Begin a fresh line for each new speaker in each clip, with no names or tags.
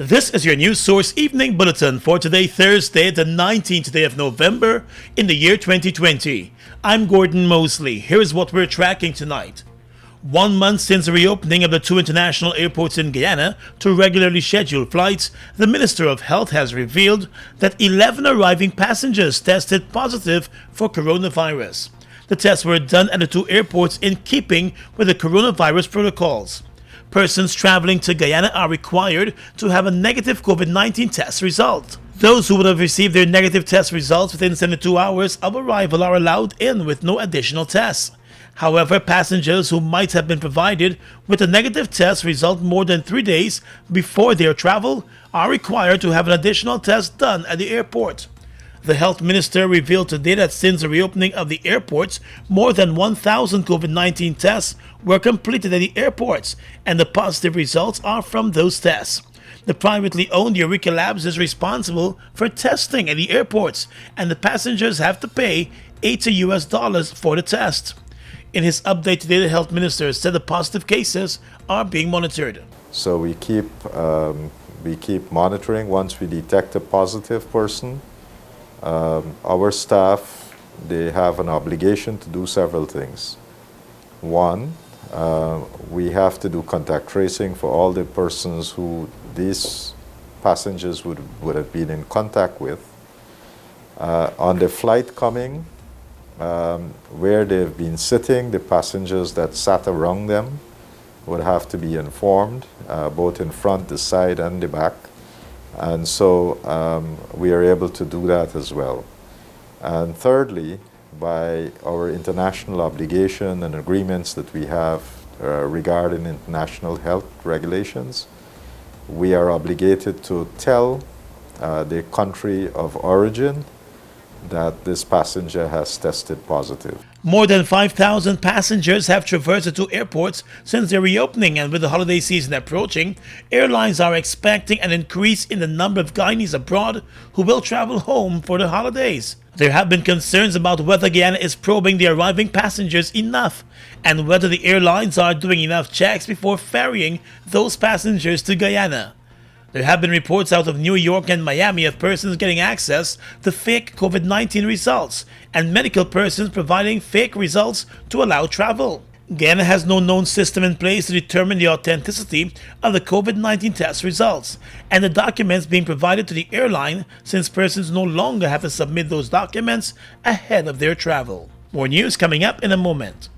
This is your news source evening bulletin for today, Thursday, the 19th day of November in the year 2020. I'm Gordon Mosley. Here is what we're tracking tonight. 1 month since the reopening of the 2 international airports in Guyana to regularly scheduled flights, the Minister of Health has revealed that 11 arriving passengers tested positive for coronavirus. The tests were done at the 2 airports in keeping with the coronavirus protocols. Persons traveling to Guyana are required to have a negative COVID-19 test result. Those who would have received their negative test results within 72 hours of arrival are allowed in with no additional tests. However, passengers who might have been provided with a negative test result more than 3 days before their travel are required to have an additional test done at the airport. The health minister revealed today that since the reopening of the airports, more than 1,000 COVID-19 tests were completed at the airports, and the positive results are from those tests. The privately owned Eureka Labs is responsible for testing at the airports, and the passengers have to pay $80 for the test. In his update today, the health minister said the positive cases are being monitored.
So we keep monitoring. Once we detect a positive person, our staff, they have an obligation to do several things. One, we have to do contact tracing for all the persons who these passengers would have been in contact with. On the flight coming, where they've been sitting, the passengers that sat around them would have to be informed, both in front, the side, and the back. And so we are able to do that as well. And thirdly, by our international obligation and agreements that we have regarding international health regulations, we are obligated to tell the country of origin that this passenger has tested positive.
More than 5,000 passengers have traversed the 2 airports since their reopening, and with the holiday season approaching, airlines are expecting an increase in the number of Guyanese abroad who will travel home for the holidays. There have been concerns about whether Guyana is probing the arriving passengers enough and whether the airlines are doing enough checks before ferrying those passengers to Guyana. There have been reports out of New York and Miami of persons getting access to fake COVID-19 results and medical persons providing fake results to allow travel. Guyana has no known system in place to determine the authenticity of the COVID-19 test results and the documents being provided to the airline, since persons no longer have to submit those documents ahead of their travel. More news coming up in a moment.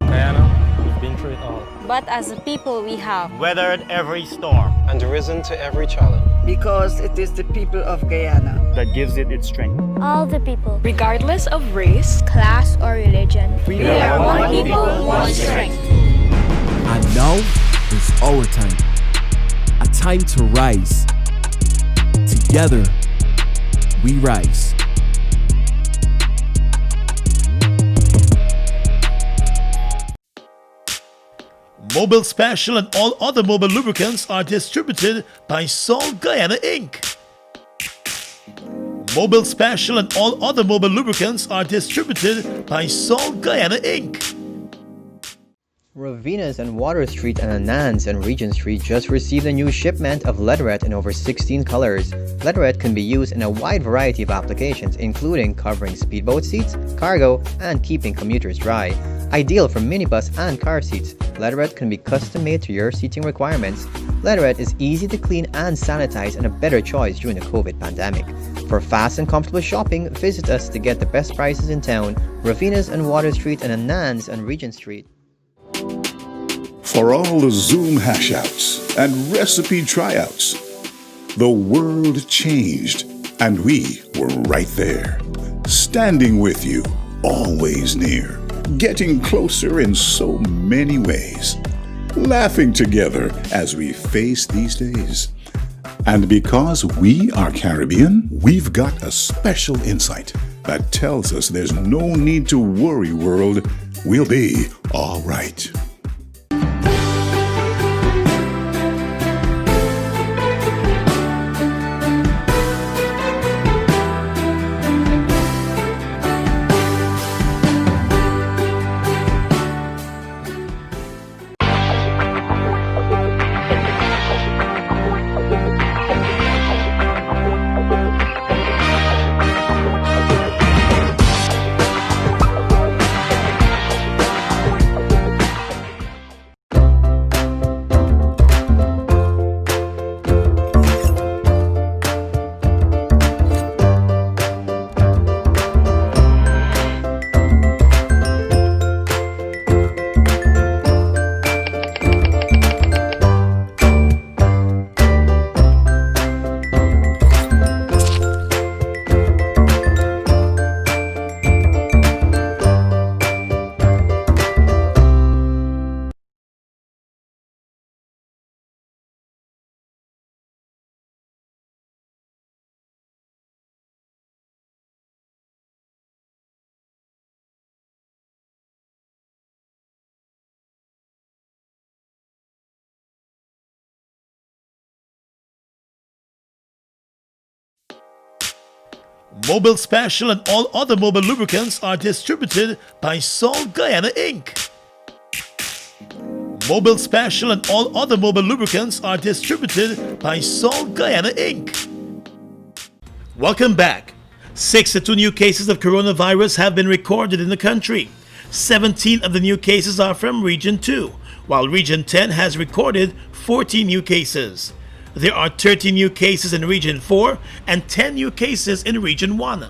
Guyana, we've been through it all.
But as a people we have
weathered every storm
and risen to every challenge.
Because it is the people of Guyana
that gives it its strength.
all the people,
regardless of race,
class, or religion.
We
are one people, one strength.
And now is our time. A time to rise. Together, we rise.
Mobil Special and all other Mobil lubricants are distributed by Sol Guyana Inc. Mobil Special and all other Mobil lubricants are distributed by Sol Guyana Inc.
Ravinas and Water Street and Anans and Regent Street just received a new shipment of leatherette in over 16 colors. Leatherette can be used in a wide variety of applications, including covering speedboat seats, cargo, and keeping commuters dry. Ideal for minibus and car seats, leatherette can be custom made to your seating requirements. Leatherette is easy to clean and sanitize and a better choice during the COVID pandemic. For fast and comfortable shopping, visit us to get the best prices in town. Ravinas and Water Street and Anans and Regent Street.
For all the Zoom hashouts and recipe tryouts, the world changed and we were right there, standing with you, always near, getting closer in so many ways, laughing together as we face these days. And because we are Caribbean, we've got a special insight that tells us there's no need to worry, world. We'll be all right.
Mobile Special and all other mobile lubricants are distributed by Salt Guyana Inc. Mobile Special and all other mobile lubricants are distributed by Salt Guyana Inc. Welcome back. 62 new cases of coronavirus have been recorded in the country. 17 of the new cases are from Region 2, while Region 10 has recorded 14 new cases. There are 13 new cases in Region 4 and 10 new cases in Region 1.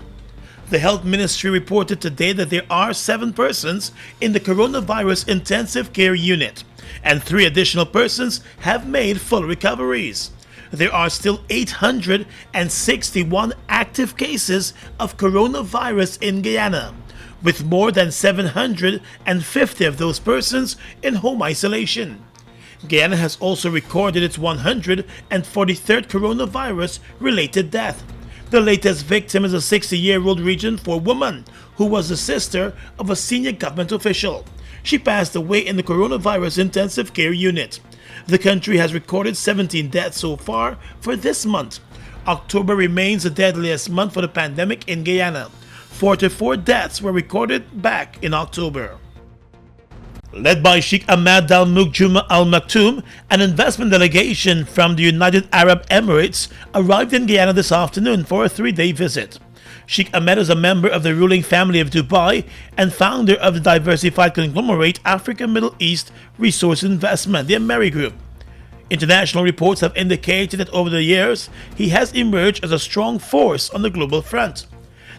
The Health Ministry reported today that there are 7 persons in the coronavirus intensive care unit, and 3 additional persons have made full recoveries. There are still 861 active cases of coronavirus in Guyana, with more than 750 of those persons in home isolation. Guyana has also recorded its 143rd coronavirus-related death. The latest victim is a 60-year-old Region 4 woman who was the sister of a senior government official. She passed away in the coronavirus intensive care unit. The country has recorded 17 deaths so far for this month. October remains the deadliest month for the pandemic in Guyana. 44 deaths were recorded back in October. Led by Sheikh Ahmad Al Mukjuma Al Maktoum, an investment delegation from the United Arab Emirates arrived in Guyana this afternoon for a 3-day visit. Sheikh Ahmed is a member of the ruling family of Dubai and founder of the diversified conglomerate Africa Middle East Resource Investment, the AMERI Group. International reports have indicated that over the years, he has emerged as a strong force on the global front.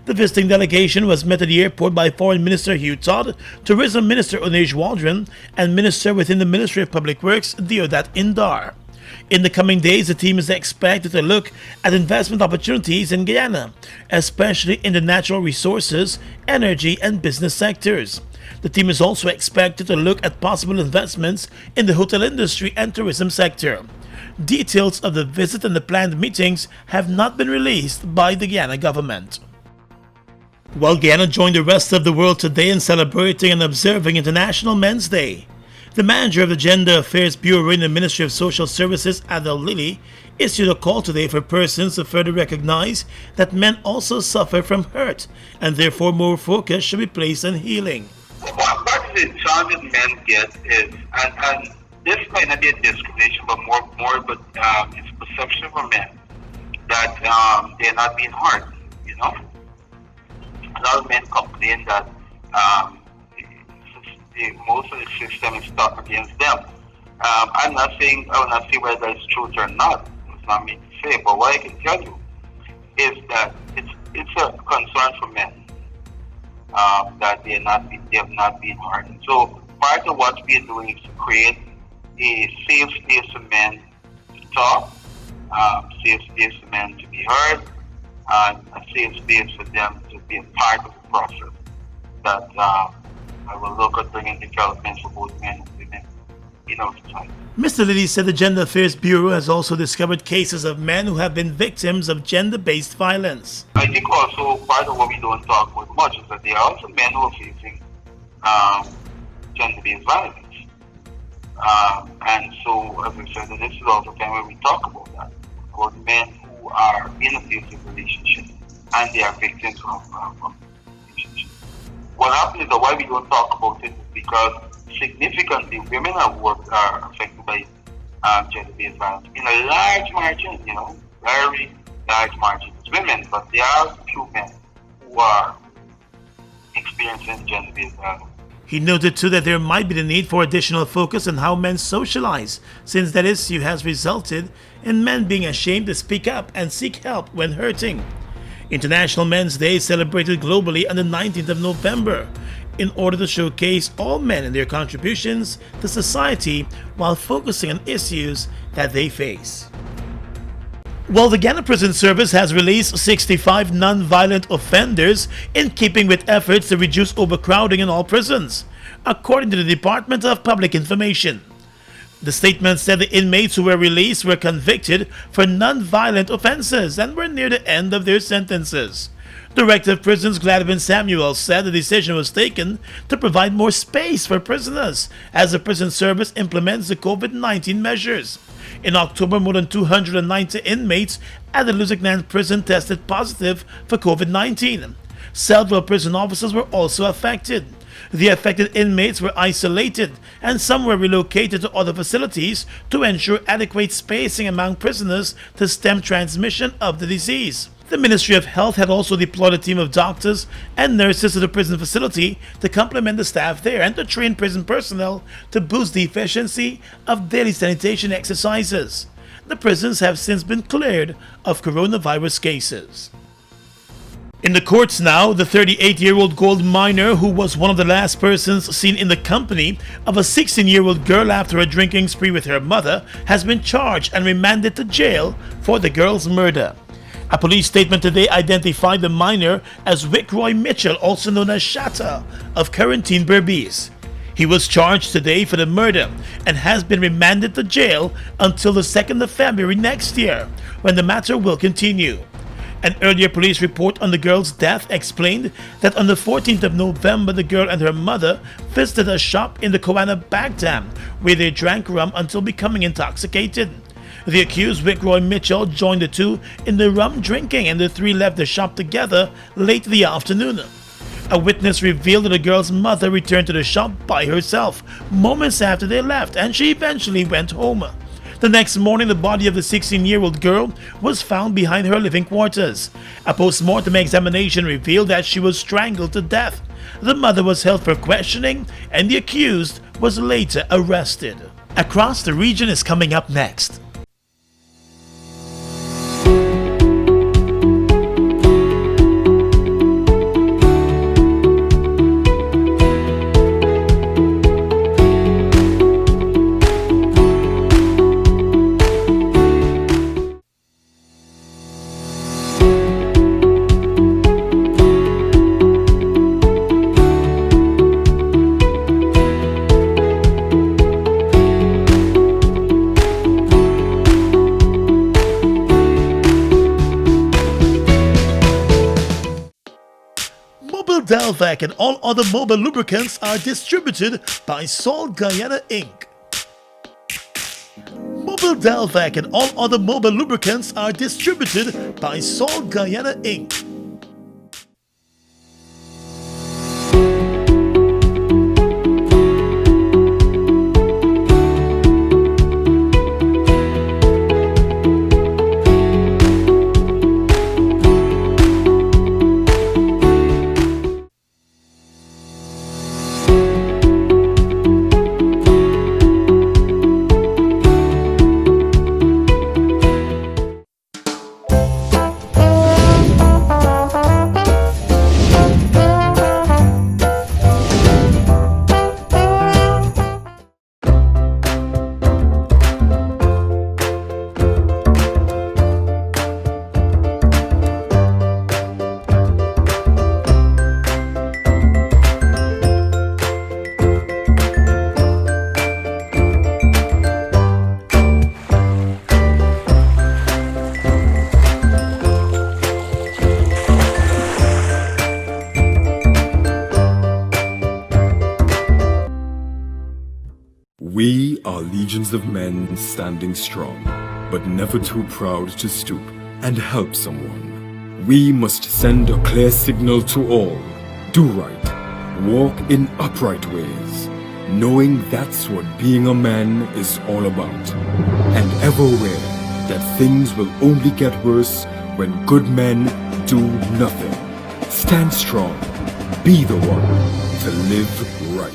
The visiting delegation was met at the airport by Foreign Minister Hugh Todd, Tourism Minister Onej Waldron, and Minister within the Ministry of Public Works, Deodat Indar. In the coming days, the team is expected to look at investment opportunities in Guyana, especially in the natural resources, energy, and business sectors. The team is also expected to look at possible investments in the hotel industry and tourism sector. Details of the visit and the planned meetings have not been released by the Guyana government. While Guyana joined the rest of the world today in celebrating and observing International Men's Day, the manager of the Gender Affairs Bureau in the Ministry of Social Services, Adel Lily, issued a call today for persons to further recognize that men also suffer from hurt, and therefore more focus should be placed on healing.
What the challenge men get is, and this might not be a discrimination, but but it's perception for men that they're not being hurt, you know? A lot of men complain that most of the system is stuck against them. I will not say whether it's truth or not. It's not me to say, but what I can tell you is that it's a concern for men that they have not been hurt. So part of what we are doing is to create a safe space for men to talk, safe space for men to be heard, and a safe space for them to be a part of the process that I will look at bringing development for both men and women in our society.
Mr. Lilly said the Gender Affairs Bureau has also discovered cases of men who have been victims of gender-based violence.
I think also part of what we don't talk about much is that there are also men who are facing gender-based violence. And so, as I said, this is also time where we talk about that, about men who are in abusive relationships and they are victims of relationships. What happens is that why we don't talk about it is because significantly women are affected by gender-based violence in a large margin, very large margin. It's women, but there are few men who are experiencing gender-based violence.
He noted too that there might be the need for additional focus on how men socialize, since that issue has resulted in men being ashamed to speak up and seek help when hurting. International Men's Day is celebrated globally on the 19th of November in order to showcase all men and their contributions to society while focusing on issues that they face. Well, the Guyana Prison Service has released 65 non-violent offenders in keeping with efforts to reduce overcrowding in all prisons, according to the Department of Public Information. The statement said the inmates who were released were convicted for non-violent offenses and were near the end of their sentences. Director of Prisons Gladwin Samuel said the decision was taken to provide more space for prisoners as the prison service implements the COVID-19 measures. In October, more than 290 inmates at the Lusignan prison tested positive for COVID-19. Several prison officers were also affected. The affected inmates were isolated and some were relocated to other facilities to ensure adequate spacing among prisoners to stem transmission of the disease. The Ministry of Health had also deployed a team of doctors and nurses to the prison facility to complement the staff there and to train prison personnel to boost the efficiency of daily sanitation exercises. The prisons have since been cleared of coronavirus cases. In the courts now, the 38-year-old gold miner who was one of the last persons seen in the company of a 16-year-old girl after a drinking spree with her mother has been charged and remanded to jail for the girl's murder. A police statement today identified the miner as Wickroy Mitchell, also known as Shatta, of Quarantine Berbice. He was charged today for the murder and has been remanded to jail until the 2nd of February next year, when the matter will continue. An earlier police report on the girl's death explained that on the 14th of November, the girl and her mother visited a shop in the Guyana Bagdam, where they drank rum until becoming intoxicated. The accused, Wickroy Mitchell, joined the two in the rum drinking, and the three left the shop together late in the afternoon. A witness revealed that the girl's mother returned to the shop by herself moments after they left, and she eventually went home. The next morning, the body of the 16-year-old girl was found behind her living quarters. A post-mortem examination revealed that she was strangled to death. The mother was held for questioning, and the accused was later arrested. Across the Region is coming up next. Delvac and all other mobile lubricants are distributed by Salt Guyana Inc. Mobile Delvac and all other mobile lubricants are distributed by Salt Guyana Inc.
We are legions of men standing strong, but never too proud to stoop and help someone. We must send a clear signal to all. Do right, walk in upright ways, knowing that's what being a man is all about. And ever aware that things will only get worse when good men do nothing. Stand strong, be the one to live right.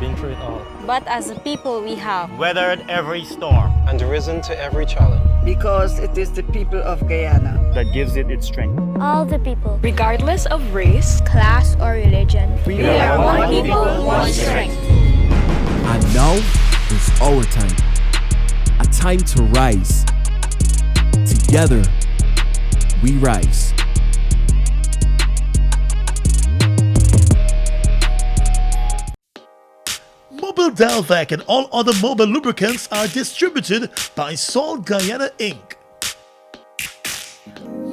Been through it all.
But as a people we have
Weathered every storm.
And risen to every challenge.
because it is the people of Guyana
That gives it its strength.
all the people,
regardless of race,
class, or religion.
we are one people, one strength.
And now is our time. A time to rise. Together, we rise.
Mobile Delvac and all other mobile lubricants are distributed by Salt Guyana Inc.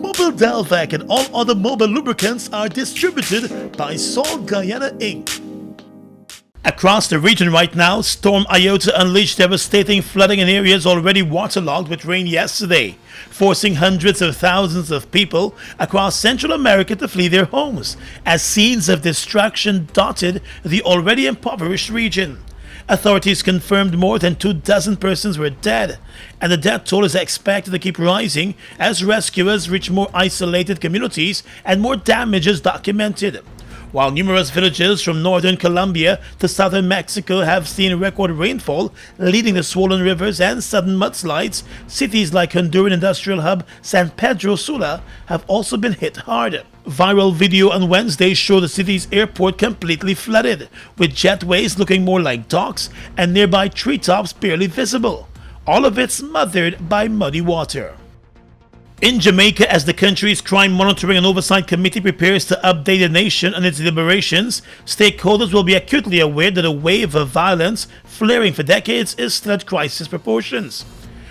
Mobile Mobile Delvac and all other mobile lubricants are distributed by Salt Guyana Inc. Across the region right now, Storm Iota unleashed devastating flooding in areas already waterlogged with rain yesterday, forcing hundreds of thousands of people across Central America to flee their homes, as scenes of destruction dotted the already impoverished region. Authorities confirmed more than 24 persons were dead, and the death toll is expected to keep rising as rescuers reach more isolated communities and more damage is documented. While numerous villages from northern Colombia to southern Mexico have seen record rainfall, leading to swollen rivers and sudden mudslides, cities like Honduran industrial hub San Pedro Sula have also been hit hard. Viral video on Wednesday showed the city's airport completely flooded, with jetways looking more like docks and nearby treetops barely visible. All of it smothered by muddy water. In Jamaica, as the country's Crime Monitoring and Oversight Committee prepares to update the nation on its deliberations, stakeholders will be acutely aware that a wave of violence flaring for decades is still at crisis proportions.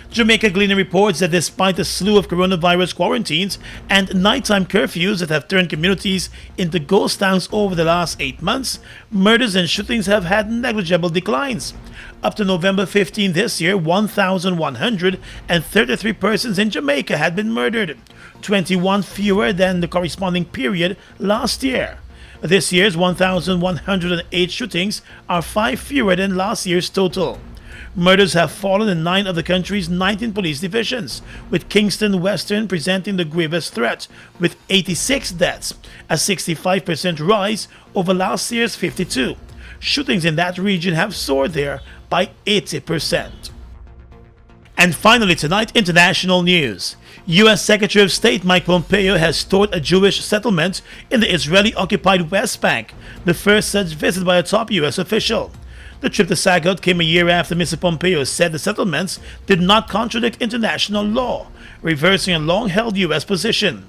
Jamaica Gleaner reports that despite a slew of coronavirus quarantines and nighttime curfews that have turned communities into ghost towns over the last 8 months, murders and shootings have had negligible declines. Up to November 15 this year, 1,133 persons in Jamaica had been murdered, 21 fewer than the corresponding period last year. This year's 1,108 shootings are 5 fewer than last year's total. Murders have fallen in 9 of the country's 19 police divisions, with Kingston Western presenting the gravest threat, with 86 deaths, a 65% rise over last year's 52. Shootings in that region have soared there by 80%. And finally tonight, international news. U.S. Secretary of State Mike Pompeo has toured a Jewish settlement in the Israeli-occupied West Bank, the first such visit by a top U.S. official. The trip to Sagot came a year after Mr. Pompeo said the settlements did not contradict international law, reversing a long-held U.S. position.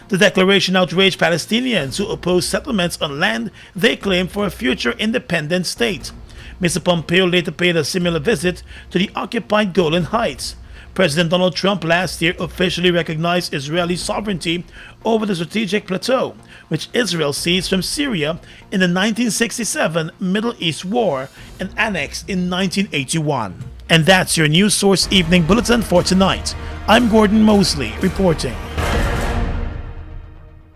The declaration outraged Palestinians who oppose settlements on land they claim for a future independent state. Mr. Pompeo later paid a similar visit to the occupied Golan Heights. President Donald Trump last year officially recognized Israeli sovereignty over the strategic plateau, which Israel seized from Syria in the 1967 Middle East War and annexed in 1981. And that's your News Source Evening Bulletin for tonight. I'm Gordon Mosley reporting.